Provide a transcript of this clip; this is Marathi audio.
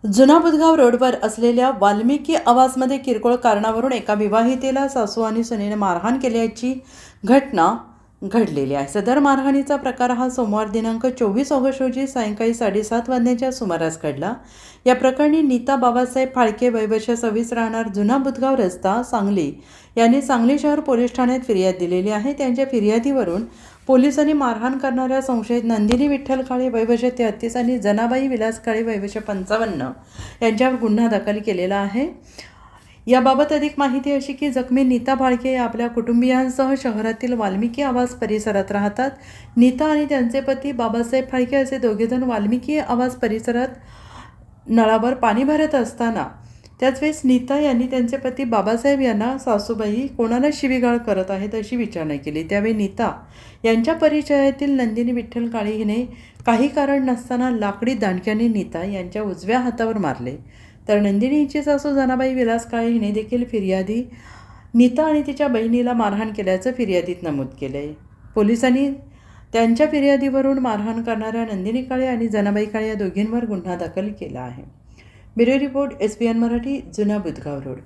जुना बुधगाव रोडवर असलेल्या वाल्मिकी आवासमध्ये किरकोळ कारणावरून एका विवाहितेला सासू आणि सुनेने मारहाण केल्याची घटना घडलेली आहे। सदर मारहाणीचा प्रकार हा सोमवार दिनांक 24 ऑगस्ट रोजी सायंकाळी 7:30 वाजण्याच्या सुमारास घडला। या प्रकरणी नीता बाबासाहेब फाळके वय वर्ष 26 राहणार जुना बुधगाव रस्ता सांगली यांनी सांगली शहर पोलीस ठाण्यात फिर्याद दिलेली आहे। त्यांच्या फिर्यादीवरून पोलिसांनी मारहाण करणाऱ्या संशयित नंदिनी विठ्ठल काळे वय वर्ष 33 आणि जनाबाई विलास काळे वय वर्ष 55 यांच्यावर गुन्हा दाखल केलेला आहे। याबाबत अधिक माहिती अशी की जखमी नीता फाळके आपल्या कुटुंबियांसह शहरातील वाल्मिकी आवास परिसरात राहतात। नीता आणि त्यांचे पती बाबासाहेब फाळके असे दोघेजण वाल्मिकी आवास परिसरात नळावर पाणी भरत असताना त्याचवेळेस नीता यांनी त्यांचे पती बाबासाहेब यांना सासूबाई कोणाला शिवीगाळ करत आहेत अशी विचारणा केली। त्यावेळी नीता यांच्या परिचयातील नंदिनी विठ्ठल काळे हिने काही कारण नसताना लाकडी दांडक्याने नीता यांच्या उजव्या हातावर मारले। तर नंदिनी हिची सासू जनाबाई विलास काळे हिने देखील फिर्यादी नीता आणि तिच्या बहिणीला मारहाण केल्याचं फिर्यादीत नमूद केलं आहे। पोलिसांनी त्यांच्या फिर्यादीवरून मारहाण करणाऱ्या नंदिनी काळे आणि जनाबाई काळे या दोघींवर गुन्हा दाखल केला आहे। ब्युरो रिपोर्ट SBN मराठी, जुना बुधगाव रोड।